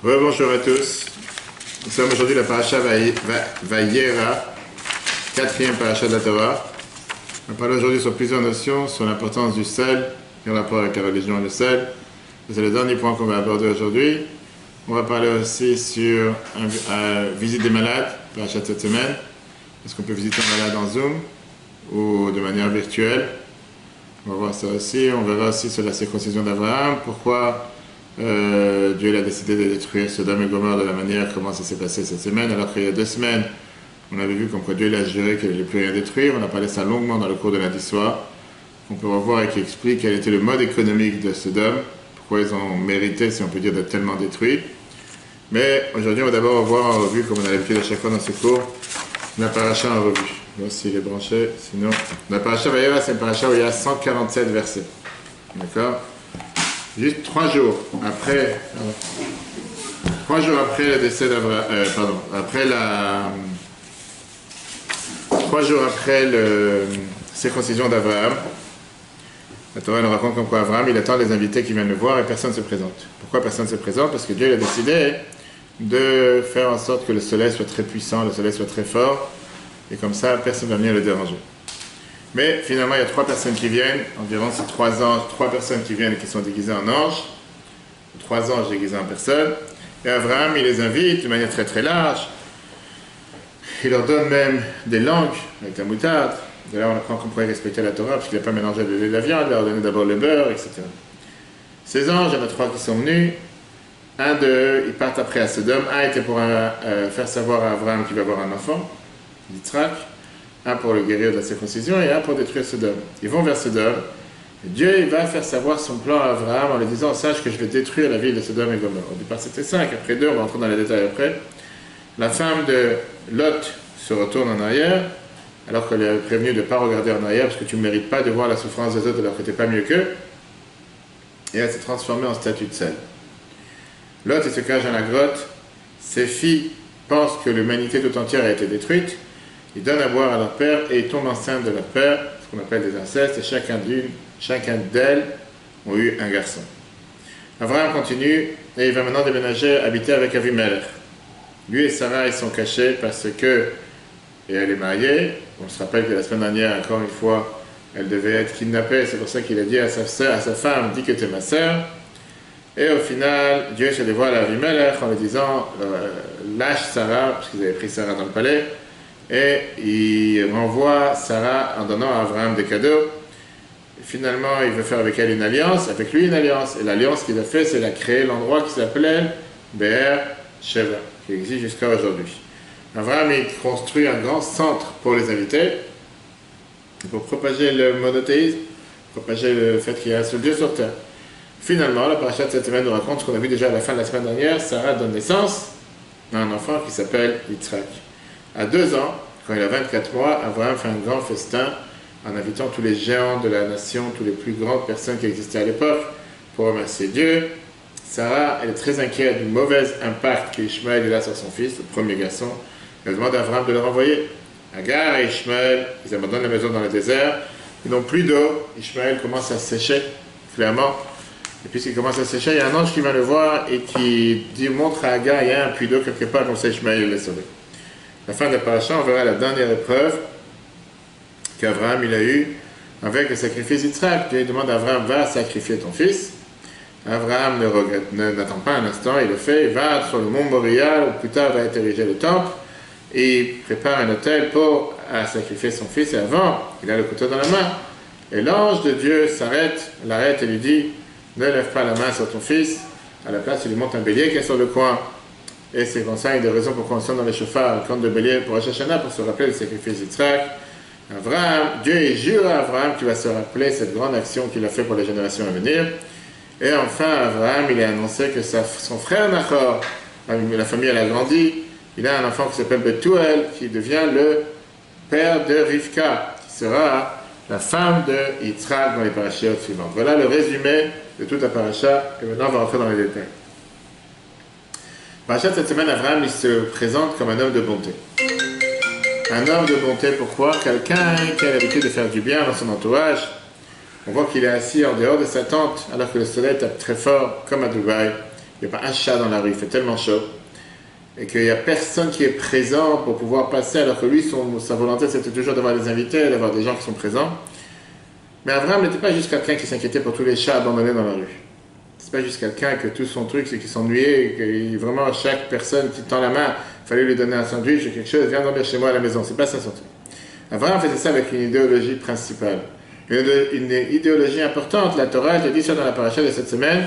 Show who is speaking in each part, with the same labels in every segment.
Speaker 1: Bonjour à tous. Nous sommes aujourd'hui la paracha Vayera, quatrième paracha de la Torah. On va parler aujourd'hui sur plusieurs notions, sur l'importance du sel, en rapport avec la religion et le sel. C'est le dernier point qu'on va aborder aujourd'hui. On va parler aussi sur visite des malades, paracha de cette semaine. Est-ce qu'on peut visiter un malade en Zoom ou de manière virtuelle? On va voir ça aussi. On verra aussi sur la circoncision d'Abraham. Pourquoi Dieu a décidé de détruire Sodome et Gomorrhe de la manière comment ça s'est passé cette semaine, alors qu'il y a 2 semaines, on avait vu comme quoi Dieu a juré qu'il n'allait plus rien détruire. On a parlé ça longuement dans le cours de lundi soir. On peut revoir et qui explique quel était le mode économique de Sodome, pourquoi ils ont mérité, si on peut dire, d'être tellement détruits. Mais aujourd'hui, on va d'abord revoir en revue, comme on a l'habitude à chaque fois dans ce cours, la paracha en revue. Je vais voir s'il est branché, sinon... La paracha Vayera, c'est une paracha où il y a 147 versets. D'accord? Juste 3 jours après le décès d'Abraham, 3 jours après la circoncision d'Abraham, la Torah nous raconte comme quoi Abraham, il attend les invités qui viennent le voir et personne ne se présente. Pourquoi personne ne se présente? Parce que Dieu a décidé de faire en sorte que le soleil soit très puissant, le soleil soit très fort, et comme ça, personne ne va venir le déranger. Mais finalement, il y a 3 personnes qui viennent, environ c'est 3 anges, 3 personnes qui viennent et qui sont déguisées en anges, 3 anges déguisés en personnes, et Abraham, il les invite de manière très très large, il leur donne même des langues avec la moutarde, de là on apprend qu'on pourrait respecter la Torah, parce qu'il n'a pas mélangé le lait et la viande, il leur a donné d'abord le beurre, etc. Ces anges, il y en a 3 qui sont venus, un d'eux, ils partent après à Sodome, un était pour faire savoir à Abraham qu'il va avoir un enfant, Yitzhak, un pour le guérir de la circoncision et un pour détruire Sodome. Ils vont vers Sodome. Et Dieu il va faire savoir son plan à Abraham en lui disant: sache que je vais détruire la ville de Sodome et Gomorrhe. Au départ c'était 5, après 2, on va entrer dans les détails après. La femme de Lot se retourne en arrière, alors qu'elle est prévenue de ne pas regarder en arrière, parce que tu ne mérites pas de voir la souffrance des autres alors que tu n'es pas mieux qu'eux. Et elle s'est transformée en statue de sel. Lot il se cache dans la grotte. Ses filles pensent que l'humanité tout entière a été détruite. Ils donnent à boire à leur père et ils tombent enceintes de leur père, ce qu'on appelle des incestes, et chacun d'elles ont eu un garçon. Abraham continue et il va maintenant déménager, habiter avec Avimelech. Lui et Sarah, ils sont cachés parce que, et elle est mariée, on se rappelle que la semaine dernière, encore une fois, elle devait être kidnappée, c'est pour ça qu'il a dit à sa femme, dis que tu es ma sœur. Et au final, Dieu se dévoile à Avimelech en lui disant, lâche Sarah, parce qu'ils avaient pris Sarah dans le palais, et il renvoie Sarah en donnant à Abraham des cadeaux. Et finalement, il veut faire avec elle une alliance, avec lui une alliance. Et l'alliance qu'il a fait, c'est de créer l'endroit qui s'appelait Be'er Sheva, qui existe jusqu'à aujourd'hui. Abraham, il construit un grand centre pour les invités, pour propager le monothéisme, propager le fait qu'il y a un seul Dieu sur terre. Finalement, la paracha de cette semaine nous raconte ce qu'on a vu déjà à la fin de la semaine dernière. Sarah donne naissance à un enfant qui s'appelle Yitzhak. À 2 ans, quand il a 24 mois, Abraham fait un grand festin en invitant tous les géants de la nation, toutes les plus grandes personnes qui existaient à l'époque, pour remercier Dieu. Sarah, elle est très inquiète du mauvais impact qu'Ishmaël a sur son fils, le premier garçon. Elle demande à Abraham de le renvoyer. Agar et Ishmaël, ils abandonnent la maison dans le désert. Ils n'ont plus d'eau. Ishmaël commence à sécher, clairement. Et puisqu'il commence à sécher, il y a un ange qui vient le voir et qui dit, montre à Agar, il y a un puits d'eau quelque part, comme ça Ishmaël l'est sauvé. À la fin de la paracha, on verra la dernière épreuve qu'Abraham il a eue avec le sacrifice d'Yitzhak. Dieu demande à Abraham, va sacrifier ton fils. Abraham n'attend pas un instant, il le fait, il va sur le mont Moriah, où plus tard va être érigé le temple, et il prépare un autel pour sacrifier son fils, et avant, il a le couteau dans la main. Et l'ange de Dieu l'arrête et lui dit, ne lève pas la main sur ton fils, à la place il lui monte un bélier qui est sur le coin. Et c'est comme ça une des raisons pourquoi on sonne dans les chauffards, le corne de bélier pour Rosh Hashanah, pour se rappeler le sacrifice d'Yitzhak. Dieu jure à Abraham qu'il va se rappeler cette grande action qu'il a fait pour les générations à venir. Et enfin, Abraham, il a annoncé que son frère Nachor, la famille elle a grandi, il a un enfant qui s'appelle Bethuel, qui devient le père de Rivka, qui sera la femme de Yitzhak dans les parachiotes suivantes. Voilà le résumé de toute la paracha, et maintenant on va rentrer dans les détails. Paracha de cette semaine, Abraham, il se présente comme un homme de bonté. Un homme de bonté, pourquoi? Quelqu'un qui a l'habitude de faire du bien dans son entourage. On voit qu'il est assis en dehors de sa tente, alors que le soleil tape très fort, comme à Dubaï. il n'y a pas un chat dans la rue, il fait tellement chaud, et qu'il n'y a personne qui est présent pour pouvoir passer, alors que lui, sa volonté, c'était toujours d'avoir des invités, d'avoir des gens qui sont présents. Mais Abraham n'était pas juste quelqu'un qui s'inquiétait pour tous les chats abandonnés dans la rue. C'est pas juste quelqu'un que tout son truc, c'est qu'il s'ennuyait, et que vraiment chaque personne qui tend la main, il fallait lui donner un sandwich ou quelque chose, viens dormir chez moi à la maison. C'est pas ça son truc. Abraham faisait ça avec une idéologie principale. Une idéologie importante. La Torah, je l'ai dit ça dans la paracha de cette semaine.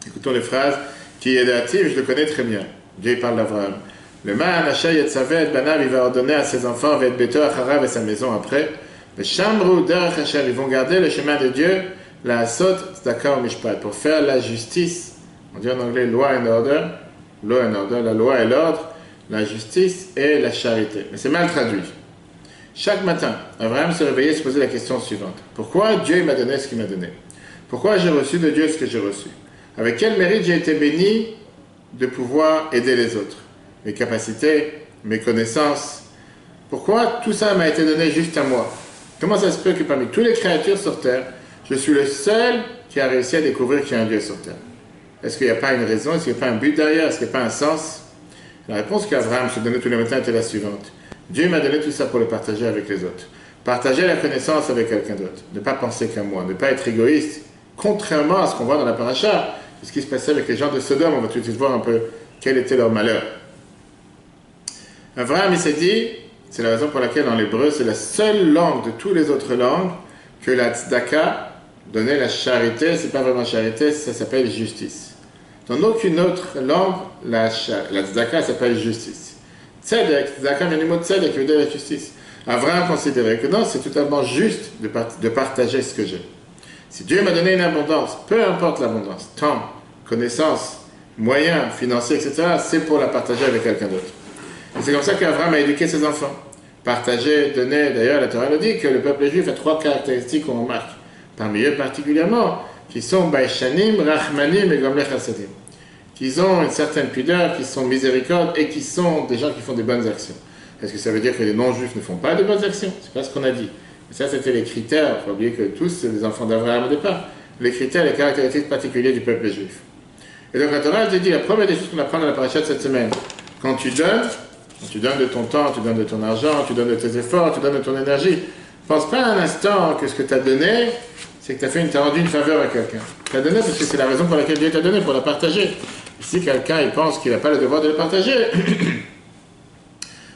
Speaker 1: Écoutons les phrases. Qui est dative, je le connais très bien. Dieu parle d'Abraham. Le man, Hachay et Tzavet, Banav, il va ordonner à ses enfants, va être Beto, Acharav et sa maison après. Le Shamru, Derech Hashem, ils vont garder le chemin de Dieu, la Asot, Tzedaka ou Mishpat, pour faire la justice. On dit en anglais law and order. Law and order, la loi et l'ordre, la justice et la charité. Mais c'est mal traduit. Chaque matin, Abraham se réveillait et se posait la question suivante. Pourquoi Dieu m'a donné ce qu'il m'a donné? Pourquoi j'ai reçu de Dieu ce que j'ai reçu? Avec quel mérite j'ai été béni de pouvoir aider les autres? Mes capacités, mes connaissances. Pourquoi tout ça m'a été donné juste à moi? Comment ça se peut que parmi toutes les créatures sur Terre, je suis le seul qui a réussi à découvrir qu'il y a un Dieu sur Terre? Est-ce qu'il n'y a pas une raison? Est-ce qu'il n'y a pas un but derrière? Est-ce qu'il n'y a pas un sens? La réponse qu'Abraham se donnait tous les matins était la suivante. Dieu m'a donné tout ça pour le partager avec les autres. Partager la connaissance avec quelqu'un d'autre. Ne pas penser qu'à moi. Ne pas être égoïste. Contrairement à ce qu'on voit dans la paracha, ce qui se passait avec les gens de Sodome, on va tout de suite voir un peu quel était leur malheur. Abraham, il s'est dit, c'est la raison pour laquelle en hébreu, c'est la seule langue de toutes les autres langues que la tzedaka, donner la charité, c'est pas vraiment charité, ça s'appelle justice. Dans aucune autre langue, la tzedaka s'appelle justice. Tzedek, tzedaka vient du mot tzedek, qui veut dire la justice. Abraham considérait que non, c'est totalement juste de partager ce que j'ai. Si Dieu m'a donné une abondance, peu importe l'abondance, temps, connaissances, moyens, financiers, etc., c'est pour la partager avec quelqu'un d'autre. Et c'est comme ça qu'Abraham a éduqué ses enfants. Partager, donner, d'ailleurs la Torah nous dit que le peuple juif a 3 caractéristiques qu'on remarque. Parmi eux particulièrement, qui sont Baïchanim, Rachmanim et Gomlech Hasadim. Qu'ils ont une certaine pudeur, qui sont miséricordes et qui sont des gens qui font des bonnes actions. Est-ce que ça veut dire que les non-juifs ne font pas de bonnes actions? C'est pas ce qu'on a dit. Mais ça, c'était les critères. Il faut oublier que tous, c'est les enfants d'Abraham au départ. Les critères, les caractéristiques particulières du peuple juif. Et donc la Torah, je dit, la première des choses qu'on apprend dans la paracha de cette semaine, quand tu donnes de ton temps, tu donnes de ton argent, tu donnes de tes efforts, tu donnes de ton énergie, pense pas un instant que ce que tu as donné, c'est que tu as rendu une faveur à quelqu'un. Tu as donné parce que c'est la raison pour laquelle Dieu t'a donné, pour la partager. Si quelqu'un il pense qu'il n'a pas le devoir de le partager,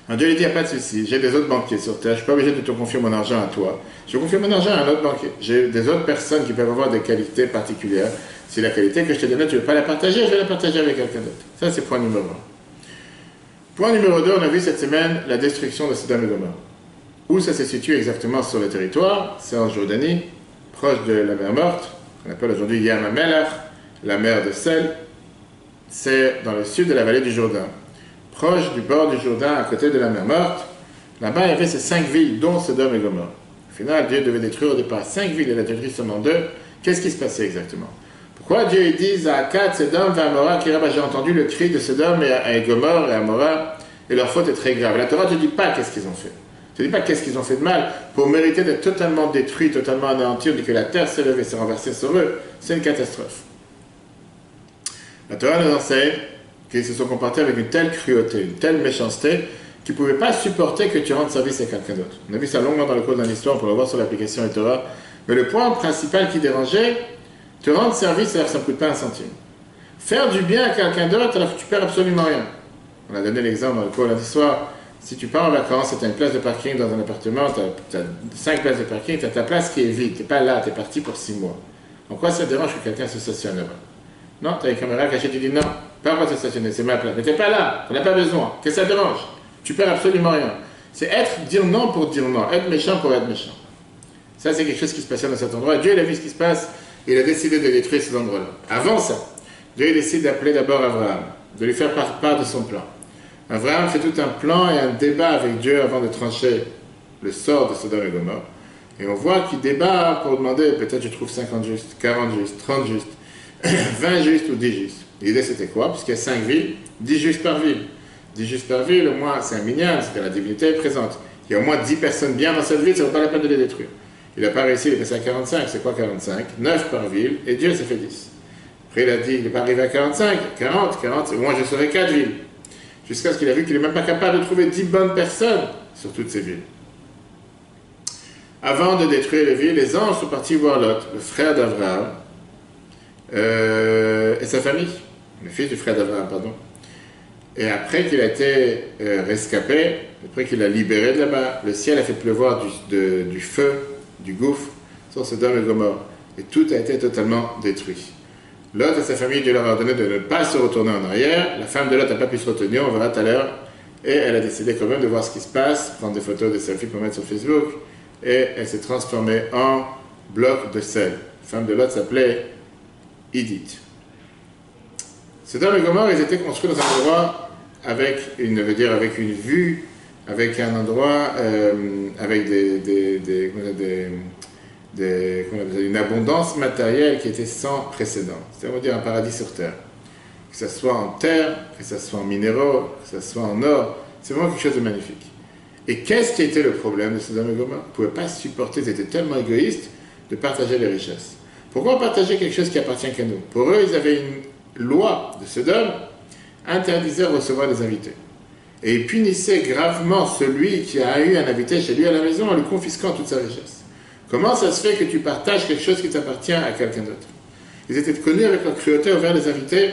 Speaker 1: Dieu lui dit, il n'y a pas de souci, j'ai des autres banquiers sur terre, je ne suis pas obligé de te confier mon argent à toi. Je confie mon argent à un autre banquier. J'ai des autres personnes qui peuvent avoir des qualités particulières. Si la qualité que je t'ai donnée, tu ne veux pas la partager, je vais la partager avec quelqu'un d'autre. Ça, c'est point numéro 1. Point numéro 2, on a vu cette semaine la destruction de Sodome et Gomorrhe. Où ça se situe exactement sur le territoire? C'est en Jordanie, proche de la mer Morte, qu'on appelle aujourd'hui Yam HaMelach, la mer de sel. C'est dans le sud de la vallée du Jourdain, proche du bord du Jourdain, à côté de la mer Morte. Là-bas, il y avait ces 5 villes, dont Sodome et Gomorrhe. Au final, Dieu devait détruire au départ 5 villes, il a détruit seulement 2. Qu'est-ce qui se passait exactement? Pourquoi Dieu dit à Akkad, Sodome, Amora, j'ai entendu le cri de Sodome et Gomorrhe et Amora, et leur faute est très grave. La Torah ne te dit pas qu'est-ce qu'ils ont fait. Ne te dit pas qu'est-ce qu'ils ont fait de mal pour mériter d'être totalement détruits, totalement anéantis, on dit que la terre s'est levée, s'est renversée sur eux. C'est une catastrophe. La Torah nous enseigne qu'ils se sont comportés avec une telle cruauté, une telle méchanceté, qu'ils ne pouvaient pas supporter que tu rendes service à quelqu'un d'autre. On a vu ça longuement dans le cours d'un histoire, on peut le voir sur l'application et Torah. Mais le point principal qui dérangeait, te rendre service alors que ça ne coûte pas un centime. Faire du bien à quelqu'un d'autre alors que tu perds absolument rien. On a donné l'exemple dans le cours lundi soir. Si tu pars en vacances et tu as une place de parking dans un appartement, tu as 5 places de parking, tu as ta place qui est vide, tu n'es pas là, tu es parti pour 6 mois. En quoi ça te dérange que quelqu'un se stationne là-bas? Non, tu as une caméra cachée, tu dis non, pas pour te stationner, c'est ma place. Mais tu n'es pas là, tu n'en as pas besoin. Qu'est-ce que ça te dérange? Tu perds absolument rien. C'est dire non pour dire non, être méchant pour être méchant. Ça, c'est quelque chose qui se passait dans cet endroit. Dieu, il a vu ce qui se passe, il a décidé de détruire ces endroits-là. Avant ça, Dieu décide d'appeler d'abord Abraham, de lui faire part de son plan. Abraham fait tout un plan et un débat avec Dieu avant de trancher le sort de Sodome et Gomorrhe. Et on voit qu'il débat pour demander, peut-être je trouve 50 justes, 40 justes, 30 justes, 20 justes ou 10 justes. L'idée c'était quoi? Puisqu'il y a 5 villes, 10 justes par ville. 10 justes par ville, au moins c'est un minyan, c'est que la divinité est présente. Il y a au moins 10 personnes bien dans cette ville, ça ne vaut pas la peine de les détruire. Il n'a pas réussi, il est passé à 45, c'est quoi 45? 9 par ville, et Dieu s'est fait 10. Après, il a dit, il n'est pas arrivé à 45, 40, au moins je serai 4 villes. Jusqu'à ce qu'il a vu qu'il n'est même pas capable de trouver 10 bonnes personnes sur toutes ces villes. Avant de détruire les villes, les anges sont partis voir Lot, le frère d'Abraham, et sa famille, le fils du frère d'Abraham, pardon. Et après qu'il a été rescapé, après qu'il a libéré de là-bas, le ciel a fait pleuvoir du feu, du gouffre, sur Sodome et Gomorrhe. Et tout a été totalement détruit. Lot et sa famille, Dieu leur a ordonné de ne pas se retourner en arrière. La femme de Lot n'a pas pu se retenir, on verra tout à l'heure. Et elle a décidé quand même de voir ce qui se passe, prendre des photos, des selfies pour mettre sur Facebook. Et elle s'est transformée en bloc de sel. La femme de Lot s'appelait Idith. Sodome et Gomorrhe, ils étaient construits dans un endroit avec une vue, avec un endroit, avec une abondance matérielle qui était sans précédent. C'est-à-dire, on va dire, un paradis sur terre. Que ce soit en terre, que ce soit en minéraux, que ce soit en or, c'est vraiment quelque chose de magnifique. Et qu'est-ce qui était le problème de Sodome et Gomorrhe? Ils ne pouvaient pas supporter, ils étaient tellement égoïstes de partager les richesses. Pourquoi partager quelque chose qui appartient qu'à nous? Pour eux, ils avaient une loi de Sodome interdisait de recevoir des invités. Et ils punissaient gravement celui qui a eu un invité chez lui à la maison en lui confisquant toute sa richesse. Comment ça se fait que tu partages quelque chose qui t'appartient à quelqu'un d'autre? Ils étaient connus avec leur cruauté envers les invités,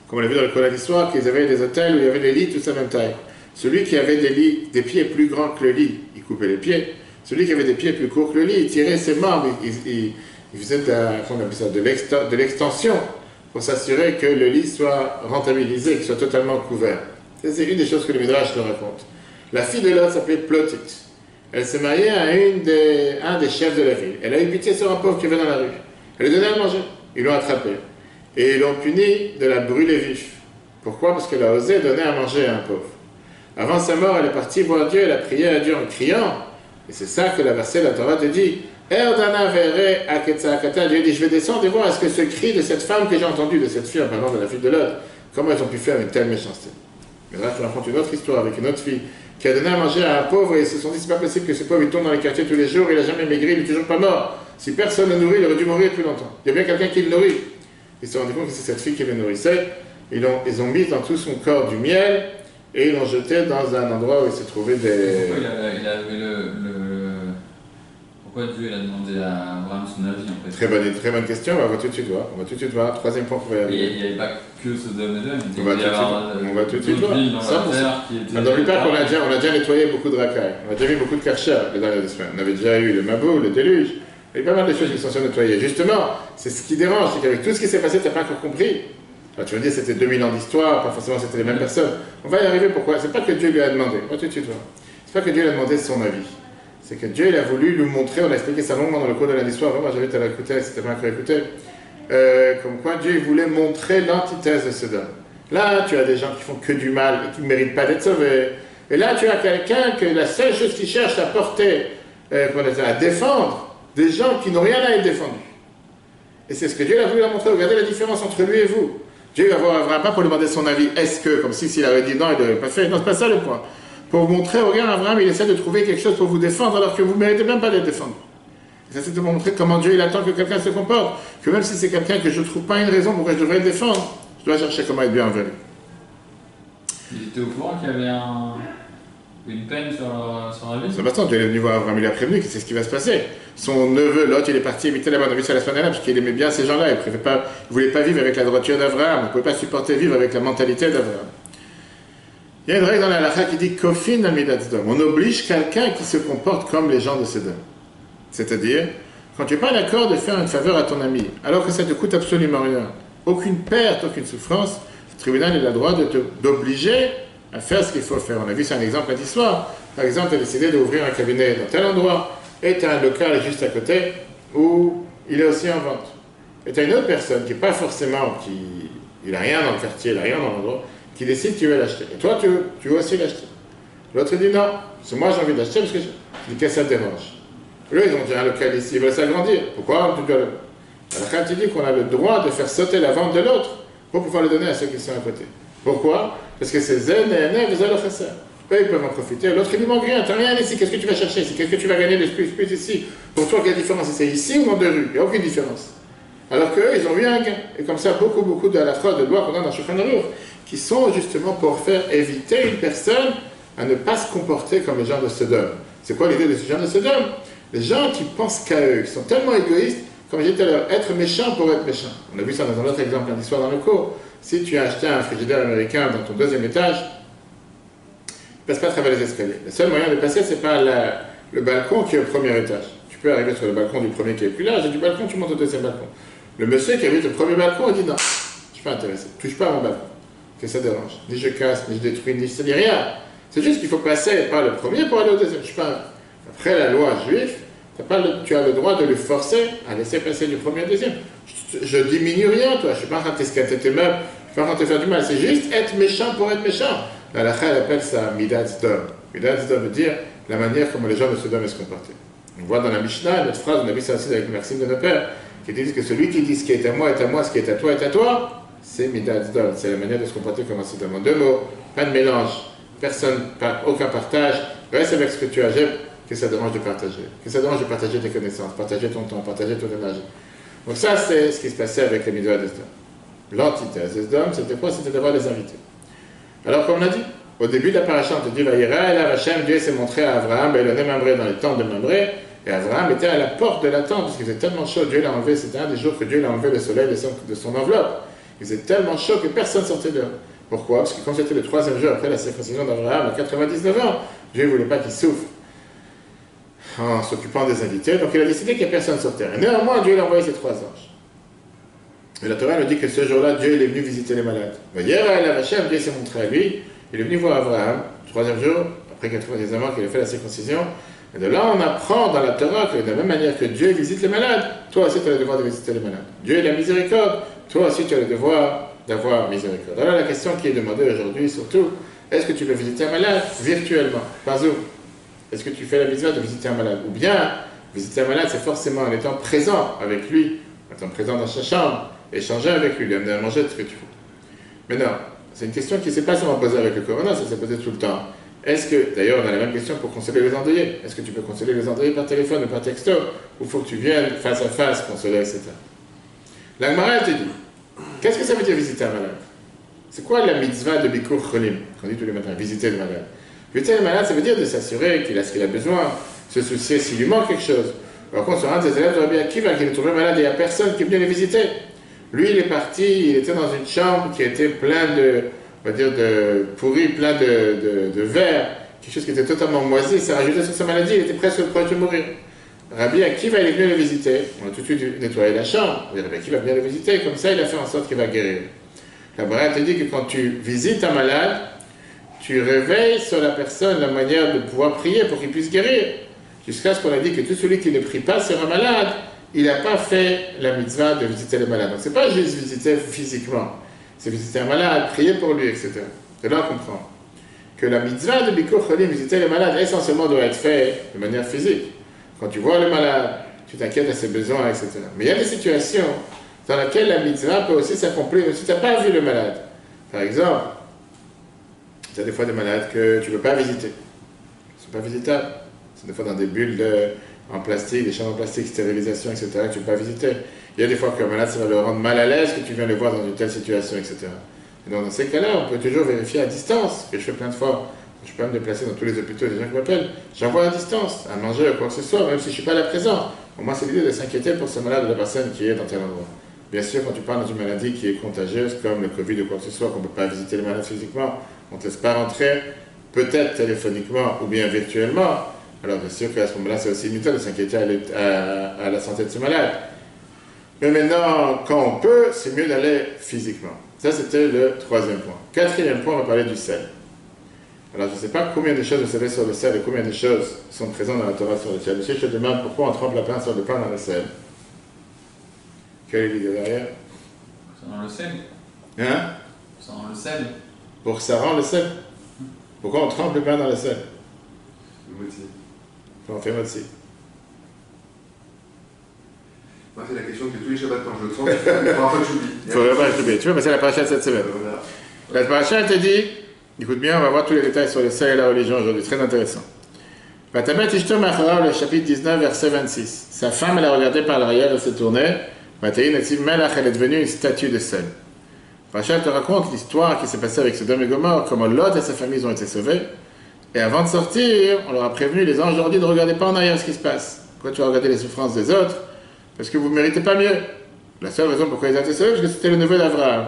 Speaker 1: comme on l'a vu dans le cours de l'histoire, qu'ils avaient des hôtels où il y avait des lits tous à la même taille. Celui qui avait des pieds plus grands que le lit, il coupait les pieds. Celui qui avait des pieds plus courts que le lit, il tirait ses membres, il faisait de l'extension pour s'assurer que le lit soit rentabilisé, qu'il soit totalement couvert. C'est une des choses que le Midrash nous raconte. La fille de Lot s'appelait Plotit. Elle s'est mariée à un des chefs de la ville. Elle a eu pitié sur un pauvre qui venait dans la rue. Elle lui donnait à manger. Ils l'ont attrapée. Et ils l'ont punie de la brûler vif. Pourquoi? Parce qu'elle a osé donner à manger à un pauvre. Avant sa mort, elle est partie voir Dieu, elle a prié à Dieu en criant. Et c'est ça que la verset de la Torah te dit. Erdana vere aketsaakata. Dieu dit, je vais descendre et voir est-ce que ce cri de cette femme que j'ai entendu, de cette fille en parlant de la fille de Lot, comment ils ont pu faire une telle méchanceté. Mais là, je te raconte une autre histoire avec une autre fille qui a donné à manger à un pauvre et ils se sont dit, c'est pas possible que ce pauvre il tombe dans les quartiers tous les jours, il n'a jamais maigri, il n'est toujours pas mort. Si personne ne le nourrit, il aurait dû mourir depuis longtemps. Il y a bien quelqu'un qui le nourrit. Ils se sont rendus compte que c'est cette fille qui le nourrissait. Ils ont mis dans tout son corps du miel et ils l'ont jeté dans un endroit où il se trouvait des...
Speaker 2: Pourquoi il avait Pourquoi Dieu il a demandé à Abraham son avis en fait?
Speaker 1: Très bonne question, on va tout de suite voir. Troisième point pour
Speaker 2: il n'y avait pas que Sodome et
Speaker 1: on va tout de suite voir. N'oublie pas qu'on a déjà nettoyé beaucoup de racailles, on a déjà mis beaucoup de karchas les dernières semaines. On avait déjà eu le mabou, le déluge, il y a pas mal de choses qui sont nettoyées. Justement, c'est ce qui dérange, c'est qu'avec tout ce qui s'est passé, tu n'as pas encore compris. Alors, tu vas dire c'était 2000 ans d'histoire, pas forcément c'était les mêmes personnes. On va y arriver, pourquoi? C'est pas que Dieu lui a demandé, on va tout de suite voir. C'est pas que Dieu lui a demandé son avis. C'est que Dieu il a voulu lui montrer, on a expliqué ça longuement dans le cours de l'histoire, moi j'avais à l'écouter, c'était pas encore écouté, comme quoi Dieu voulait montrer l'antithèse de Sodome. Là, tu as des gens qui font que du mal et qui ne méritent pas d'être sauvés. Et là, tu as quelqu'un que la seule chose qu'il cherche à porter, à défendre, des gens qui n'ont rien à être défendus. Et c'est ce que Dieu a voulu leur montrer. Regardez la différence entre lui et vous. Dieu va voir Abraham pas pour lui demander son avis, est-ce que, comme s'il avait dit non, il ne l'aurait pas fait. Non, c'est pas ça le point. Pour vous montrer, regarde, Abraham, il essaie de trouver quelque chose pour vous défendre alors que vous ne méritez même pas d'être défendu. Et ça, c'est de vous montrer comment Dieu il attend que quelqu'un se comporte. Que même si c'est quelqu'un que je ne trouve pas une raison pourquoi je devrais le défendre, je dois chercher comment être bien envers lui.
Speaker 2: Il était au courant qu'il y avait une peine sur la vie.
Speaker 1: C'est important, Dieu est venu voir Abraham, il a prévenu que c'est ce qui va se passer. Son neveu, Lot, il est parti habiter là-bas, on a vu ça la semaine dernière, parce qu'il aimait bien ces gens-là, il ne voulait pas vivre avec la droiture d'Abraham, il ne pouvait pas supporter vivre avec la mentalité d'Abraham. Il y a une règle dans la halakha qui dit Kofin al-midat Sodom. On oblige quelqu'un qui se comporte comme les gens de Sodome. C'est-à-dire, quand tu n'es pas d'accord de faire une faveur à ton ami, alors que ça ne te coûte absolument rien, aucune perte, aucune souffrance, le tribunal a le droit d'obliger à faire ce qu'il faut faire. On a vu, c'est un exemple lundi soir. Par exemple, tu as décidé d'ouvrir un cabinet dans tel endroit, et tu as un local juste à côté où il est aussi en vente. Et tu as une autre personne qui n'est pas forcément, il n'a rien dans le quartier, il n'a rien dans l'endroit, qui décide que tu veux l'acheter. Et toi, tu veux aussi l'acheter. L'autre dit non, c'est moi j'ai envie d'acheter parce que je dis qu'est-ce que ça te dérange. Eux, ils ont dit un local ici, ils veulent s'agrandir. Pourquoi tu dois le... Alors quand tu dis qu'on a le droit de faire sauter la vente de l'autre pour pouvoir le donner à ceux qui sont à côté. Pourquoi? Parce que c'est zen et nef, vous allez faire ça. Eux, ils peuvent en profiter. L'autre, il lui manque rien, tu n'as rien ici. Qu'est-ce que tu vas chercher ici? Qu'est-ce que tu vas gagner de plus ici? Pour toi, quelle différence? C'est ici ou dans deux rues? Il n'y a aucune différence. Alors qu'eux, ils ont eu un gain. Et comme ça, beaucoup de halachot, de lois qu'on a dans Shulchan Aruch, qui sont justement pour faire éviter une personne à ne pas se comporter comme les gens de Sodome. C'est quoi l'idée de ces gens de Sodome? Les gens qui pensent qu'à eux, qui sont tellement égoïstes, comme j'ai dit tout à l'heure, être méchant pour être méchant. On a vu ça dans un autre exemple lundi soir dans le cours. Si tu as acheté un frigidaire américain dans ton deuxième étage, tu ne passes pas à travers les escaliers. Le seul moyen de passer, c'est par le balcon qui est au premier étage. Tu peux arriver sur le balcon du premier qui est plus large, et du balcon, tu montes au deuxième balcon. Le monsieur qui habite au premier balcon, il dit non, je suis pas intéressé, touche pas à mon balcon, que ça dérange. Ni je casse, ni je détruis, ni je dis rien. C'est juste qu'il faut passer par le premier pour aller au deuxième. Je suis pas... Après la loi juive, tu as le droit de le forcer à laisser passer du premier au deuxième. Je diminue rien, toi, je suis pas en train de t'escater tes meubles, je suis pas en train de te faire du mal, c'est juste être méchant pour être méchant. La halakha, elle appelle ça Midat Sdom. Midat Sdom veut dire la manière comment les gens de Sodome se comportaient. On voit dans la Mishnah, notre phrase, on a vu ça aussi avec le Maxime de nos pères, qui disent que celui qui dit ce qui est à moi est à moi, ce qui est à toi est à toi, c'est Midat Sdom. C'est la manière de se comporter comme un Sodome. En deux mots, pas de mélange, personne, aucun partage, reste avec ce que tu as, j'aime que ça dérange de partager. Que ça dérange de partager tes connaissances, partager ton temps, partager ton énergie. Donc ça, c'est ce qui se passait avec les Midat Sdom. L'antithèse de Sodome, c'était quoi? C'était d'avoir des invités. Alors, comme on a dit, au début de la paracha, on te dit, Vayera, et là, Hachem, Dieu s'est montré à Abraham, et il a Mamré dans les tentes de Mamré, et Abraham était à la porte de la tente, parce qu'il faisait tellement chaud, Dieu l'a enlevé, c'était un des jours que Dieu l'a enlevé le soleil de son enveloppe. Il faisait tellement chaud que personne ne sortait dehors. Pourquoi? Parce que quand c'était le troisième jour après la circoncision d'Abraham, à 99 ans, Dieu ne voulait pas qu'il souffre en s'occupant des invités, donc il a décidé qu'il n'y a personne sur terre. Et néanmoins, Dieu l'a envoyé ses 3 anges. Et la Torah nous dit que ce jour-là, Dieu il est venu visiter les malades. Hier, Dieu s'est montré à lui, il est venu voir Abraham, le 3e jour, après 99 ans qu'il a fait la circoncision. Et de là, on apprend dans la Torah que de la même manière que Dieu visite les malades, toi aussi tu as le devoir de visiter les malades. Dieu est la miséricorde, toi aussi tu as le devoir d'avoir miséricorde. Alors la question qui est demandée aujourd'hui, surtout, est-ce que tu peux visiter un malade virtuellement, par Zoom? Est-ce que tu fais la mitzvah de visiter un malade? Ou bien, visiter un malade, c'est forcément en étant présent avec lui, en étant présent dans sa chambre, échanger avec lui, lui amener à manger, tout ce que tu veux. Mais non, c'est une question qui ne s'est pas seulement posée avec le corona, ça s'est posé tout le temps. Est-ce que, d'ailleurs, on a la même question pour consoler les endeuillés. Est-ce que tu peux consoler les endeuillés par téléphone ou par texto? Ou faut que tu viennes face à face consoler, etc. La Gemara, elle te dit, qu'est-ce que ça veut dire visiter un malade? C'est quoi la mitzvah de Bikur Cholim, qu'on dit tous les matins, visiter le malade? Visiter le malade, ça veut dire de s'assurer qu'il a ce qu'il a besoin, se soucier s'il lui manque quelque chose. Par contre, sur un des élèves de Rabbi Akiva qui est trouvé malade et il n'y a personne qui est venu le visiter. Lui, il est parti, il était dans une chambre qui était plein de, on va dire, de pourri, plein de verre, quelque chose qui était totalement moisi, ça rajoutait sur sa maladie, il était presque proche de mourir. Rabbi Akiva, il est venu le visiter, on a tout de suite nettoyé la chambre, Rabbi Akiva vient le visiter, comme ça il a fait en sorte qu'il va guérir. La Braïa te dit que quand tu visites un malade, tu réveilles sur la personne la manière de pouvoir prier pour qu'il puisse guérir. Jusqu'à ce qu'on a dit que tout celui qui ne prie pas sur un malade, il n'a pas fait la mitzvah de visiter les malades. Donc ce n'est pas juste visiter physiquement, c'est visiter un malade, prier pour lui, etc. Et là on comprend que la mitzvah de Bikur Cholim, visiter les malades, essentiellement doit être faite de manière physique. Quand tu vois le malade, tu t'inquiètes de ses besoins, etc. Mais il y a des situations dans lesquelles la mitzvah peut aussi s'accomplir si tu n'as pas vu le malade. Par exemple, tu as des fois des malades que tu ne peux pas visiter. Ils ne sont pas visitables. C'est des fois dans des bulles en plastique, des chambres en plastique, stérilisation, etc., que tu ne peux pas visiter. Il y a des fois qu'un malade, ça va le rendre mal à l'aise que tu viens le voir dans une telle situation, etc. Et donc dans ces cas-là, on peut toujours vérifier à distance, que je fais plein de fois. Je peux pas me déplacer dans tous les hôpitaux, il y a des gens qui m'appellent. J'envoie à distance, à manger ou quoi que ce soit, même si je ne suis pas là présent. Au moins, c'est l'idée de s'inquiéter pour ce malade de la personne qui est dans tel endroit. Bien sûr, quand tu parles d'une maladie qui est contagieuse, comme le Covid ou quoi que ce soit, qu'on ne peut pas visiter les malades physiquement, on ne te laisse pas rentrer, peut-être téléphoniquement ou bien virtuellement. Alors bien sûr qu'à ce moment-là, c'est aussi inutile de s'inquiéter à la santé de ce malade. Mais maintenant, quand on peut, c'est mieux d'aller physiquement. Ça, c'était le 3e point. 4e point, on va parler du sel. Alors, je ne sais pas combien de choses vous savez sur le sel et combien de choses sont présentes dans la Torah sur le sel. Si je te demande pourquoi on trempe la pain sur le pain dans le sel, quelle est l'idée derrière?
Speaker 2: Ça rend le sel.
Speaker 1: Hein?
Speaker 2: Ça rend le sel.
Speaker 1: Pour que ça rend le sel. Pourquoi on trempe le pain dans le sel?
Speaker 3: Motzi.
Speaker 1: On fait motzi.
Speaker 3: Moi, c'est la question que tous les Shabbats quand je le sens, il ne faudra pas que j'oublie.
Speaker 1: Il ne faudra pas que j'oublie. Tu vois, mais c'est la paracha de cette semaine. La paracha, elle te dit, écoute bien, on va voir tous les détails sur le sel et la religion aujourd'hui, très intéressant. Vatamet Ishto Macharav, le chapitre 19, verset 26. Sa femme, elle a regardé par l'arrière, elle s'est tournée, Vataï Nativ Melach, elle est devenue une statue de sel. Rachel te raconte l'histoire qui s'est passée avec Sodome et Gomorrhe, comment Lot et sa famille ont été sauvés. Et avant de sortir, on leur a prévenu, les anges leur dit, ne regardez pas en arrière ce qui se passe. Pourquoi tu vas regarder les souffrances des autres? Parce que vous ne méritez pas mieux. La seule raison pourquoi ils ont été sauvés, parce que c'était le neveu d'Abraham.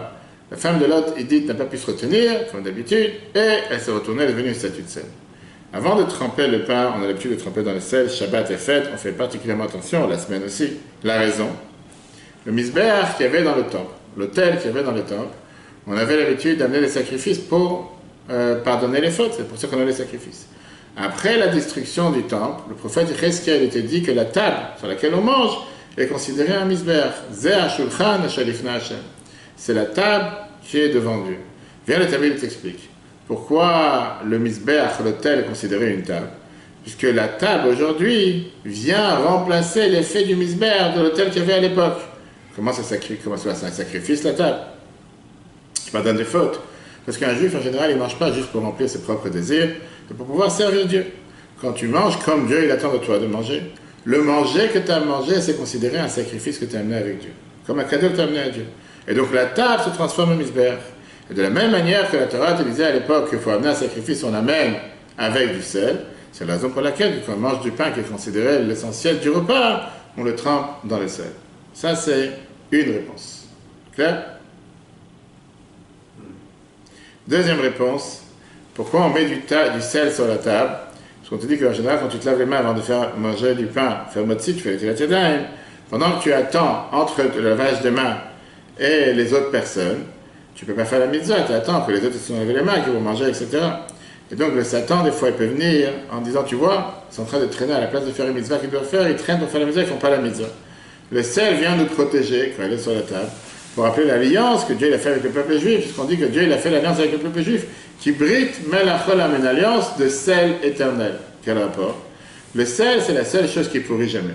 Speaker 1: La femme de Lot, Edith, n'a pas pu se retenir, comme d'habitude, et elle s'est retournée, elle est devenue une statue de sel. Avant de tremper le pain, on a l'habitude de tremper dans le sel, Shabbat et fête, on fait particulièrement attention, la semaine aussi. La raison, le misbéach qu'il y avait dans le temple, l'autel qu'il y avait dans le temple, on avait l'habitude d'amener des sacrifices pour pardonner les fautes, c'est pour ça qu'on a les sacrifices. Après la destruction du temple, le prophète Yecheskel était dit que la table sur laquelle on mange est considérée un misbéach. Zeh ha-shulchan ha-shalifna Hashem. C'est la table qui est devant Dieu. Viens le Talmud t'explique. Pourquoi le misbéach, l'autel, est considéré une table? Puisque la table aujourd'hui vient remplacer l'effet du misbéach de l'autel qu'il y avait à l'époque. Comment ça c'est un sacrifice la table? Qui pardonne des fautes. Parce qu'un juif en général il ne mange pas juste pour remplir ses propres désirs, mais pour pouvoir servir Dieu. Quand tu manges comme Dieu il attend de toi de manger, le manger que tu as mangé c'est considéré un sacrifice que tu as amené avec Dieu. Comme un cadeau que tu as amené à Dieu. Et donc la table se transforme en misbéach. Et de la même manière que la Torah te disait à l'époque qu'il faut amener un sacrifice, on amène avec du sel. C'est la raison pour laquelle, quand on mange du pain qui est considéré l'essentiel du repas, on le trempe dans le sel. Ça, c'est une réponse. Clair? Deuxième réponse. Pourquoi on met du sel sur la table? Parce qu'on te dit qu'en général, quand tu te laves les mains avant de faire manger du pain, faire motzi, tu fais les tilatadaim. Pendant que tu attends entre le lavage des mains et les autres personnes, tu ne peux pas faire la mitzvah, tu attends que les autres se sont lavés les mains, qu'ils vont manger, etc. Et donc le Satan, des fois, il peut venir en disant, tu vois, ils sont en train de traîner à la place de faire une mitzvah qu'ils doivent faire, ils traînent pour faire la mitzvah, ils ne font pas la mitzvah. Le sel vient nous protéger, quand il est sur la table, pour rappeler l'alliance que Dieu il a fait avec le peuple juif, puisqu'on dit que Dieu il a fait l'alliance avec le peuple juif, qui brite melachol, une alliance de sel éternel. Quel rapport? Le sel, c'est la seule chose qui ne pourrit jamais.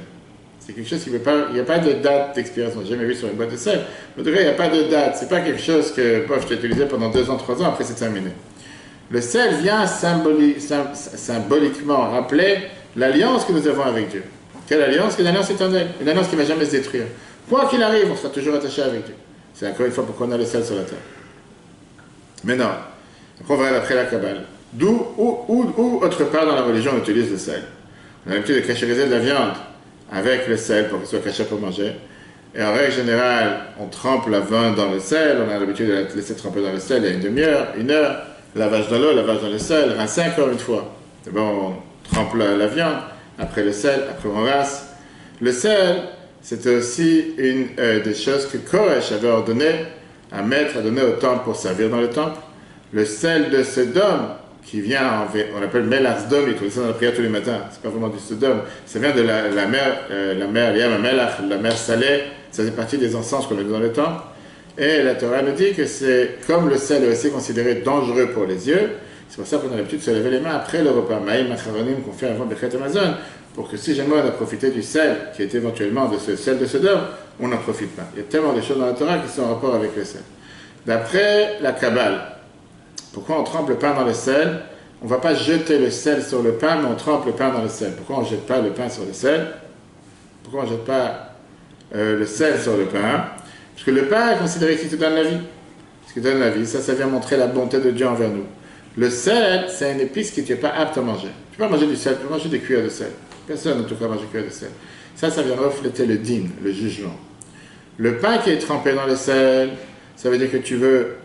Speaker 1: C'est quelque chose qui ne peut pas, il n'y a pas de date d'expiration. J'ai jamais vu sur une boîte de sel. Mais en tout cas, il n'y a pas de date. C'est pas quelque chose que, je t'ai utilisé pendant 2 ans, 3 ans, après c'est terminé. Le sel vient symboliquement rappeler l'alliance que nous avons avec Dieu. Quelle alliance? Une alliance éternelle. Une alliance qui ne va jamais se détruire. Quoi qu'il arrive, on sera toujours attaché avec Dieu. C'est encore une fois pourquoi on a le sel sur la terre. Maintenant, après on va aller après la Kabbale. D'où, où, autre part dans la religion, on utilise le sel. On a l'habitude de cachériser de la viande avec le sel pour qu'il soit caché pour manger. Et en règle générale, on trempe la viande dans le sel, on a l'habitude de la laisser tremper dans le sel il y a une demi-heure, 1 heure, lavage dans l'eau, lavage dans le sel, rincer encore une fois. D'abord on trempe la viande, après le sel, après on rince. Le sel, c'était aussi une des choses que Koresh avait ordonné à donner au temple pour servir dans le temple. Le sel de Sodome, qui vient, on appelle Melach Sdom, il trouve ça dans la prière tous les matins, c'est pas vraiment du Sodome, ça vient de la mer Yam Melach, la mer salée, ça fait partie des encens qu'on met dans le temple. Et la Torah nous dit que c'est, comme le sel est aussi considéré dangereux pour les yeux, c'est pour ça qu'on a l'habitude de se laver les mains après le repas, Maïm Acharonim qu'on fait avant Bechet Amazon, pour que si jamais on a profité du sel, qui est éventuellement de ce sel de Sodome, on n'en profite pas. Il y a tellement de choses dans la Torah qui sont en rapport avec le sel. D'après la Kabbale, pourquoi on trempe le pain dans le sel? On ne va pas jeter le sel sur le pain, mais on trempe le pain dans le sel. Pourquoi on ne jette pas le pain sur le sel? Pourquoi on ne jette pas le sel sur le pain? Parce que le pain est considéré qui te donne la vie. Ce qui te donne la vie, ça vient montrer la bonté de Dieu envers nous. Le sel, c'est une épice que tu n'es pas apte à manger. Tu peux pas manger du sel, tu peux manger des cuillères de sel. Personne ne te fait manger des cuillères de sel. Ça vient refléter le din, le jugement. Le pain qui est trempé dans le sel, ça veut dire que tu veux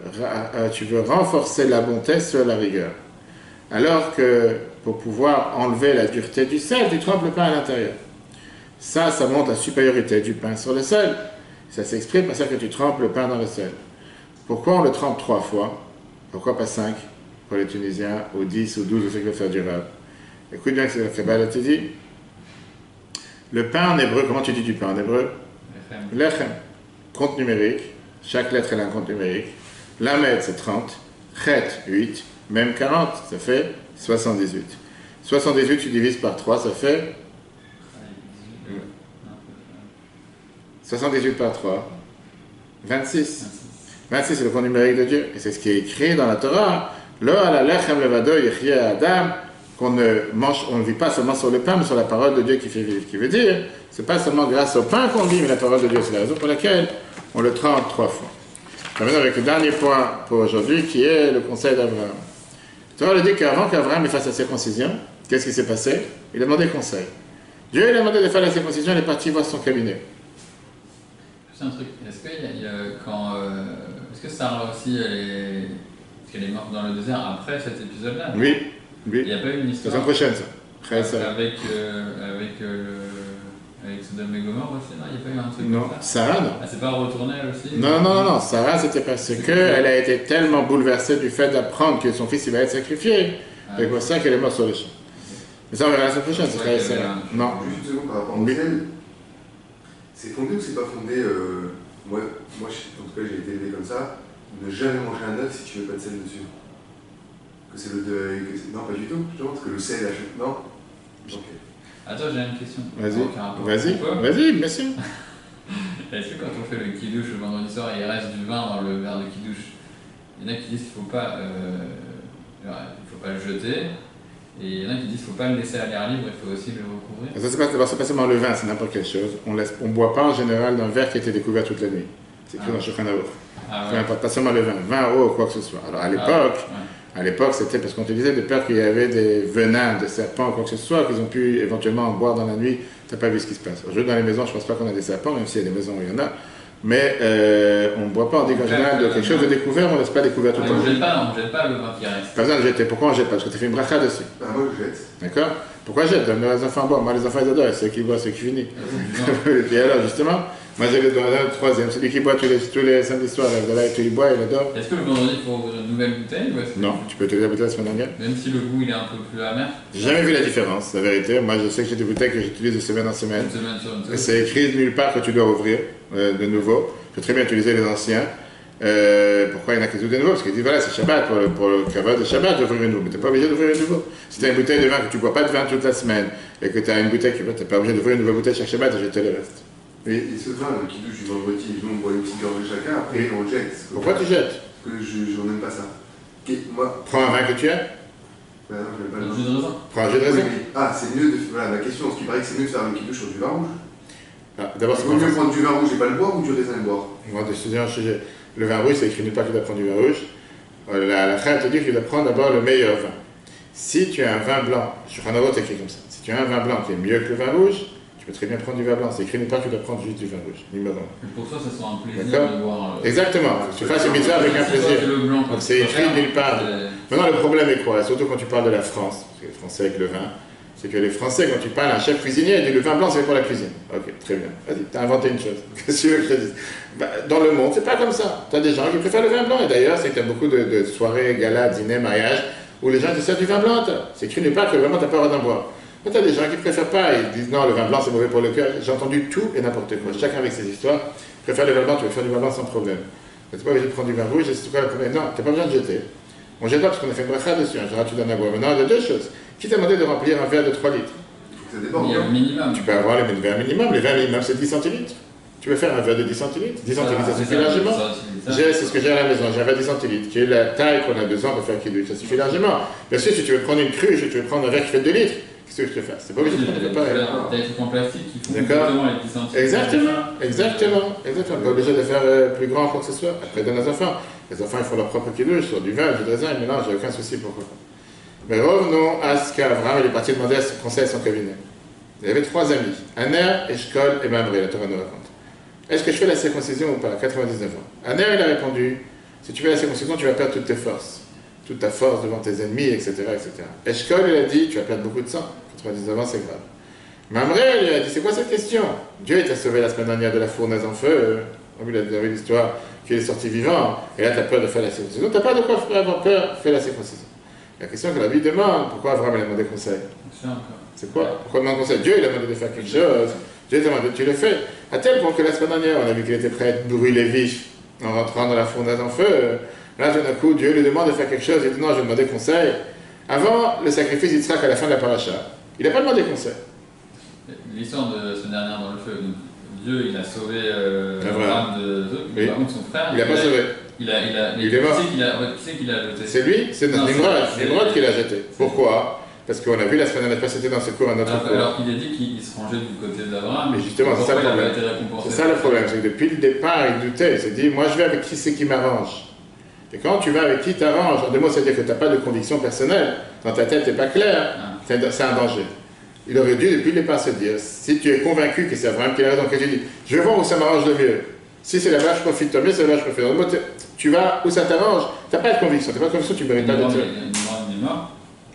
Speaker 1: renforcer la bonté sur la rigueur. Alors que pour pouvoir enlever la dureté du sel, tu trempes le pain à l'intérieur. Ça montre la supériorité du pain sur le sel. Ça s'exprime par ça que tu trempes le pain dans le sel. Pourquoi on le trempe 3 fois? Pourquoi pas 5 pour les Tunisiens, ou 10 ou 12 ou ceux qui veulent faire du rab? Écoute bien ce que la Kabbale te dit. Le pain en hébreu, comment tu dis du pain en hébreu? Lechem. Compte numérique. Chaque lettre elle a un compte numérique. Lamed c'est 30. Chet 8. Même 40, ça fait 78. 78 tu divises par 3, ça fait 78 par 3. 26. 26 c'est le compte numérique de Dieu. Et c'est ce qui est écrit dans la Torah. Lo ala lechem levado yechye adam qu'on ne vit pas seulement sur le pain, mais sur la parole de Dieu qui fait vivre. Qui veut dire, c'est pas seulement grâce au pain qu'on vit, mais la parole de Dieu. C'est la raison pour laquelle on le trempe 3 fois. Je termine avec le dernier point pour aujourd'hui, qui est le conseil d'Abraham. Tu vois, on dit qu'avant qu'Abraham fasse la circoncision, qu'est-ce qui s'est passé? Il a demandé conseil. Dieu lui a demandé de faire la circoncision, il est parti voir son cabinet.
Speaker 2: C'est un truc, est-ce que Sarah aussi, parce qu'elle est morte dans le désert après cet épisode-là?
Speaker 1: Oui, oui.
Speaker 2: Il n'y a pas eu une histoire
Speaker 1: la semaine prochaine, ça. Après, ça.
Speaker 2: Avec Sodome et Gomorrhe aussi, non? Il n'y a pas eu un truc
Speaker 1: Non,
Speaker 2: comme ça?
Speaker 1: Sarah, non.
Speaker 2: Ah, c'est pas retourné elle aussi?
Speaker 1: Non. Sarah, c'était parce qu'elle a été tellement bouleversée du fait d'apprendre que son fils il va être sacrifié. C'est pour ça qu'elle est morte sur le champ. Mais ça, on verra la semaine prochaine, c'est pas Sarah. Non.
Speaker 3: Juste une seconde par rapport au sel. C'est fondé ou c'est pas fondé moi, en tout cas, j'ai été élevé comme ça. Ne jamais manger un œuf si tu mets pas de sel dessus. Que c'est le deuil, non, pas du tout. Je pense que le sel achète. Non. Ok.
Speaker 2: Attends, j'ai une question.
Speaker 1: Vas-y, bien sûr.
Speaker 2: Est-ce que quand on fait le kidouche le vendredi soir et il reste du vin dans le verre de kidouche, il y en a qui disent qu'il ne faut pas le jeter, et il y en a qui disent qu'il ne faut pas le laisser à l'air libre, il faut aussi le recouvrir.
Speaker 1: Ça, c'est pas seulement le vin, c'est n'importe quelle chose. On ne boit pas en général d'un verre qui a été découvert toute la nuit. C'est écrit dans Shulchan Aruch. Peu importe, pas seulement le vin, vin, eau, quoi que ce soit. Alors à l'époque, c'était parce qu'on te disait de peur qu'il y avait des venins de serpents ou quoi que ce soit, qu'ils ont pu éventuellement boire dans la nuit. Tu n'as pas vu ce qui se passe. Aujourd'hui, dans les maisons, je ne pense pas qu'on a des serpents, même s'il y a des maisons où il y en a. Mais on ne boit pas, on dit qu'en général, de quelque chose de découvert, on ne laisse pas découvert tout le temps.
Speaker 2: On ne jette pas le vin qui reste.
Speaker 1: Pas besoin de jeter. Pourquoi on ne jette pas? Parce que tu fais une bracha dessus.
Speaker 3: Moi, je jette.
Speaker 1: D'accord? Pourquoi je jette? Donne les enfants boire. Moi, les enfants, ils adorent. C'est eux qui boivent, c'est eux qui finissent. Et alors, justement, moi, j'ai le troisième. Celui qui boit tous les samedis soirs, là, il boit, il adore.
Speaker 2: Est-ce que le vendredi, il faut ouvrir une nouvelle bouteille?
Speaker 1: Non, tu peux te dire la bouteille la semaine dernière.
Speaker 2: Même si le goût, il est un peu plus amer?
Speaker 1: J'ai jamais vu la différence, la vérité. Moi, je sais que j'ai des bouteilles que j'utilise de semaine en semaine.
Speaker 2: Une semaine sur une semaine.
Speaker 1: Et c'est écrit nulle part que tu dois ouvrir de nouveau. Tu peux très bien utiliser les anciens. Pourquoi il y en a qui ouvrent de nouveau? Parce qu'ils disent voilà, c'est Shabbat, pour le kavod de Shabbat, d'ouvrir une nouveau. Mais tu n'es pas obligé d'ouvrir une nouveau. Si tu as une bouteille de vin que tu ne bois pas de vin toute la semaine et que tu as une bouteille tu n'es pas obligé d'ouvrir une nouvelle bouteille chaque Shabbat et jeter le reste. Oui.
Speaker 3: Et ce vin qui douche du vendredi, nous on boit une petite gorgée chacun, après on le jette.
Speaker 1: Pourquoi tu jettes?
Speaker 3: Parce que je n'aime pas ça. Moi.
Speaker 1: Prends un vin que tu as.
Speaker 3: Non, je n'aime pas
Speaker 2: Un
Speaker 3: le
Speaker 2: jus de raisin.
Speaker 1: Prends un jus de raisin.
Speaker 3: Oui. Ah, c'est mieux de. Voilà, ma question, ce qui paraît que c'est mieux de faire le kidouche sur du vin rouge.
Speaker 1: D'abord,
Speaker 3: c'est mieux prendre du vin rouge et pas le boire ou du raisin et le boire?
Speaker 1: Moi, le vin rouge, c'est écrit nulle part que tu dois prendre du vin rouge. La Chaya te dit que tu dois prendre d'abord le meilleur vin. Si tu as un vin blanc, sur un autre, c'est écrit comme ça. Si tu as un vin blanc qui est mieux que le vin rouge, tu peux très bien prendre du vin blanc. C'est écrit nulle part que tu dois prendre juste du vin rouge, numéro 1.
Speaker 2: Pour toi, ça soit un plaisir de boire.
Speaker 1: Exactement. Tu fasses une mitzvah avec un plaisir. Donc c'est écrit nulle part. Maintenant, le problème est quoi? Surtout quand tu parles de la France, parce que les Français avec le vin, c'est que les Français, quand tu parles à un chef cuisinier, il dit le vin blanc, c'est pour la cuisine. Ok, très bien. Vas-y, tu as inventé une chose. Qu'est-ce que tu veux que je te dise? Dans le monde, c'est pas comme ça. Tu as des gens qui préfèrent le vin blanc. Et d'ailleurs, c'est qu'il y a beaucoup de soirées, galas, dîners, mariages, où les gens te servent du vin blanc. C'est écrit nulle part que vraiment tu n'as pas le droit d'en boire. Mais tu as des gens qui ne préfèrent pas. Ils disent non, le vin blanc, c'est mauvais pour le cœur. J'ai entendu tout et n'importe quoi. Chacun avec ses histoires. Tu préfères le vin blanc, tu veux faire du vin blanc sans problème. Tu n'es pas obligé de prendre du vin rouge. Et c'est quoi le problème? Non, tu n'as pas besoin de jeter. On jette pas parce qu'on a fait une bracha dessus. En général, tu donnes à boire. Maintenant, il y a deux choses. Qui t'a demandé de remplir un verre de 3 litres?
Speaker 3: Ça dépend.
Speaker 2: Il y a un minimum.
Speaker 1: Tu peux avoir les verres minimum. Les verres minimum, c'est 10 centilitres. Tu veux faire un verre de 10 centilitres? 10 centilitres, ça suffit largement. C'est ce que j'ai à la maison. J'ai un verre de 10 centilitres, qui est la taille qu'on a besoin pour faire un kidouche. Ça suffit largement. Bien sûr, si tu veux prendre une cruche et tu veux prendre un verre qui fait 2 litres, qu'est-ce que je te fais? C'est pas obligé de prendre pareil.
Speaker 2: T'as des trucs en plastique qui font
Speaker 1: exactement
Speaker 2: les 10 centilitres.
Speaker 1: Exactement. Pas obligé de faire plus grand, quoi que ce soit. Après, donne aux enfants. Les enfants, ils font leur propre kidouche sur du vin, du raisin, ils mélangent, j'ai aucun souci, pourquoi pas. Mais revenons à ce qu'Abraham, il est parti demander conseil à son cabinet. Il y avait 3 amis, Aner, Eshkol et Mamré, la Torah nous raconte. Est-ce que je fais la circoncision ou pas? 99 ans. Aner, il a répondu, si tu fais la circoncision, tu vas perdre toutes tes forces, toute ta force devant tes ennemis, etc. Eshkol, il a dit, tu vas perdre beaucoup de sang. 99 ans, c'est grave. Mamré, il a dit, c'est quoi cette question? Dieu t'a sauvé la semaine dernière de la fournaise en feu. Il a vu l'histoire qu'il est sorti vivant, et là tu as peur de faire la circoncision. Tu n'as pas de quoi avoir peur, fais la circoncision. La question que la Bible demande, pourquoi Abraham a demandé conseil? C'est quoi? Pourquoi il demande conseil? Dieu il a demandé de faire quelque chose, Dieu t'a demandé, tu le fais. À tel point que la semaine dernière, on a vu qu'il était prêt à être brûlé vif en rentrant dans la fournaise en feu. Là, tout d'un coup, Dieu lui demande de faire quelque chose, il dit non, je vais demander conseil. Avant le sacrifice d'Yitzhak à la fin de la paracha, il n'a pas demandé conseil.
Speaker 2: L'histoire de la semaine dernière dans le feu, Dieu il a sauvé Abraham de
Speaker 1: oui.
Speaker 2: Par contre son frère,
Speaker 1: il n'a pas sauvé.
Speaker 2: Il est mort. Qui c'est qui l'a jeté?
Speaker 1: C'est lui, c'est Nimrod qui l'a jeté. Pourquoi? Parce qu'on a vu la semaine dernière, c'était dans ce cours, un autre cours.
Speaker 2: Alors qu'il a dit qu'il se rangeait du côté d'Abraham.
Speaker 1: Mais justement, c'est ça le problème. C'est ça le problème, c'est que depuis le départ, il doutait. Il s'est dit, moi je vais avec qui c'est qui m'arrange. Et quand tu vas avec qui t'arrange, en deux mots, c'est-à-dire que tu n'as pas de conviction personnelle, dans ta tête, tu n'es pas clair, c'est un danger. Il aurait dû, depuis le départ, se dire, si tu es convaincu que c'est Abraham qui a raison, que tu dis, je vais voir où ça m'arrange le mieux. Si c'est là-bas, je profite, tant mieux, c'est là-bas, je profite. En deux mots, tu vas où ça t'arrange, tu n'as pas de conviction, tu ne mérites pas de dire.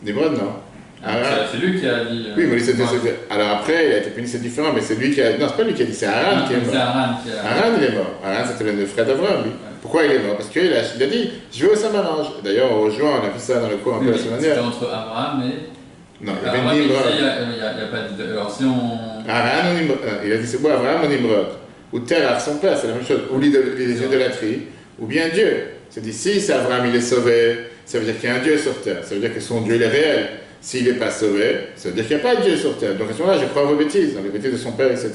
Speaker 1: Nimrod, non.
Speaker 2: C'est lui qui a dit.
Speaker 1: Oui, mais alors après, il a été puni, c'est différent, mais c'est lui qui a. Non, c'est pas lui qui a dit, c'est Haran qui est mort.
Speaker 2: C'est Haran qui a.
Speaker 1: Haran, il est mort. Haran, c'était le frère d'Abraham, lui. Pourquoi il est mort? Parce qu'il a dit, je veux où ça m'arrange. D'ailleurs, au juin, on a vu ça dans le cours un peu la semaine dernière.
Speaker 2: C'était entre Abraham et.
Speaker 1: Non, il y avait Nimrod.
Speaker 2: Il n'y a pas de. Alors si on.
Speaker 1: Haran ou Nimrod. Il a dit, c'est quoi, Abraham ou Nimrod? Ou Terah, son père, c'est la même chose. Ou les idolâtries, ou bien Dieu. C'est dit, si c'est Abraham, il est sauvé, ça veut dire qu'il y a un Dieu sur terre. Ça veut dire que son Dieu, il est réel. S'il n'est pas sauvé, ça veut dire qu'il n'y a pas de Dieu sur terre. Donc à ce moment-là, je crois vos bêtises, dans les bêtises de son père, etc.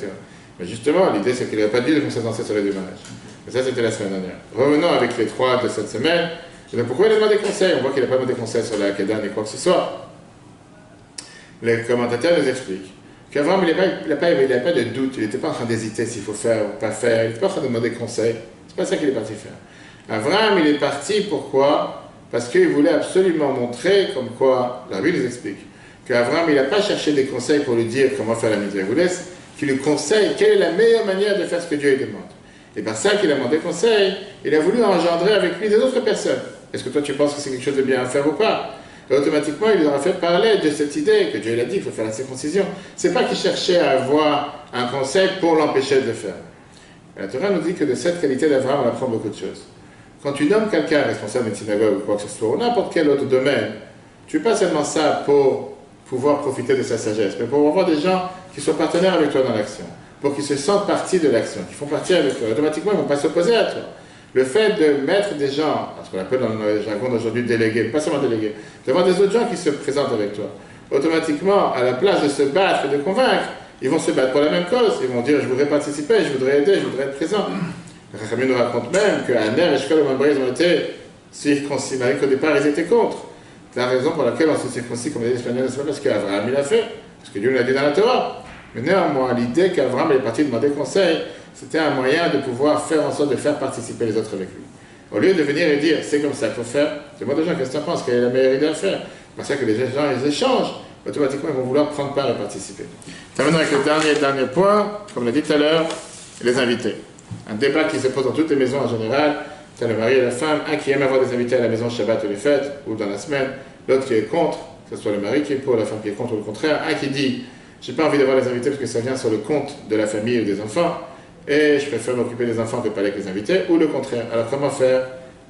Speaker 1: Mais justement, l'idée, c'est qu'il n'y avait pas de Dieu de conséquencer sur les deux mariages. Et ça, c'était la semaine dernière. Revenons avec les trois de cette semaine. Et donc, pourquoi il a demandé conseil? On voit qu'il n'a pas demandé conseil sur la Kedah ni quoi que ce soit. Les commentateurs nous expliquent qu'Abraham, il n'avait pas de doute, il n'était pas en train d'hésiter s'il faut faire ou pas faire, il n'était pas en train de demander conseil. C'est pas ça qu'il est parti faire. Abraham, il est parti, pourquoi? Parce qu'il voulait absolument montrer, comme quoi, la Bible nous explique, qu'Abraham, il n'a pas cherché des conseils pour lui dire comment faire la mitzvah. Il voulait qu'il lui conseille quelle est la meilleure manière de faire ce que Dieu lui demande. Et par ça qu'il a demandé conseil, il a voulu engendrer avec lui des autres personnes. Est-ce que toi tu penses que c'est quelque chose de bien à faire ou pas? Et automatiquement, il leur a fait parler de cette idée que Dieu l'a dit, il faut faire la circoncision. C'est pas qu'il cherchait à avoir un conseil pour l'empêcher de le faire. Et la Torah nous dit que de cette qualité d'Abraham, on apprend beaucoup de choses. Quand tu nommes quelqu'un responsable d'une synagogue ou quoi que ce soit, ou n'importe quel autre domaine, tu ne fais pas seulement ça pour pouvoir profiter de sa sagesse, mais pour avoir des gens qui soient partenaires avec toi dans l'action, pour qu'ils se sentent partie de l'action, qui font partie avec toi. Automatiquement, ils ne vont pas s'opposer à toi. Le fait de mettre des gens, ce qu'on appelle dans le jargon d'aujourd'hui délégués, pas seulement délégués, d'avoir des autres gens qui se présentent avec toi, automatiquement, à la place de se battre et de convaincre, ils vont se battre pour la même cause. Ils vont dire, je voudrais participer, je voudrais aider, je voudrais être présent. Rachamim nous raconte même qu'Aner et Shkol et Mambré, ils ont été circoncis, malgré qu'au départ, ils étaient contre. La raison pour laquelle on se circoncis, comme les Espagnols, c'est pas parce qu'Abraham il a fait, parce que Dieu l'a dit dans la Torah. Mais néanmoins, l'idée qu'Abraham est parti demander conseil, c'était un moyen de pouvoir faire en sorte de faire participer les autres avec lui. Au lieu de venir et dire, c'est comme ça qu'il faut faire, demande aux gens qu'est-ce que tu penses, quelle est la meilleure idée à faire. C'est ça que les gens ils échangent, automatiquement ils vont vouloir prendre part et participer. Terminons avec le dernier point, comme l'a dit tout à l'heure, les invités. Un débat qui se pose dans toutes les maisons en général, tu as le mari et la femme, un qui aime avoir des invités à la maison Shabbat ou les fêtes, ou dans la semaine, l'autre qui est contre, que ce soit le mari qui est pour, la femme qui est contre ou le contraire, un qui dit, j'ai pas envie d'avoir les invités parce que ça vient sur le compte de la famille ou des enfants, et je préfère m'occuper des enfants que de parler avec les invités, ou le contraire. Alors comment faire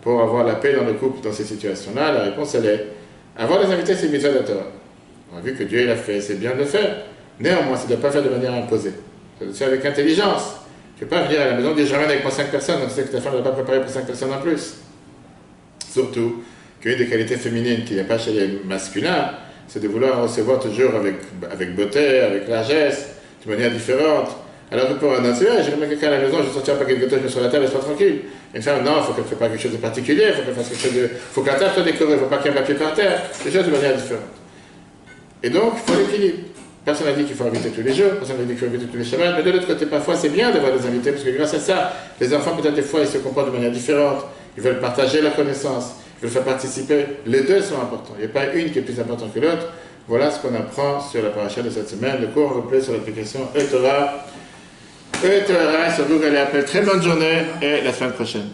Speaker 1: pour avoir la paix dans le couple dans ces situations-là? La réponse elle est, avoir des invités c'est une mitzvah de la Torah. On a vu que Dieu l'a fait, c'est bien de le faire, néanmoins ça ne doit pas faire de manière imposée, ça doit se faire avec intelligence. Tu ne peux pas venir à la maison et dire je ramène avec moi 5 personnes, donc tu sais que ta femme ne va pas préparer pour 5 personnes en plus. Surtout qu'une des qualités féminines qu'il n'y a pas chez les masculins, c'est de vouloir recevoir toujours avec beauté, avec largesse, de manière différente. Alors que pour un homme, c'est vrai, j'ai remis quelqu'un à la maison, je sortir un paquet de gâteaux, je mets sur la table, je sois tranquille. Et une femme, non, il faut qu'elle prépare quelque chose de particulier, il faut qu'elle fasse quelque chose de. Il faut que la table soit décorée, il ne faut pas qu'il y ait un papier par terre, des choses de manière différente. Et donc, il faut l'équilibre. Personne n'a dit qu'il faut inviter tous les jours, personne n'a dit qu'il faut inviter tous les Shabbats, mais de l'autre côté, parfois c'est bien d'avoir des invités, parce que grâce à ça, les enfants, peut-être des fois, ils se comportent de manière différente, ils veulent partager la connaissance, ils veulent faire participer. Les deux sont importants, il n'y a pas une qui est plus importante que l'autre. Voilà ce qu'on apprend sur la paracha de cette semaine, le cours replay sur l'application eTorah sur Google et Apple. Très bonne journée et la semaine prochaine.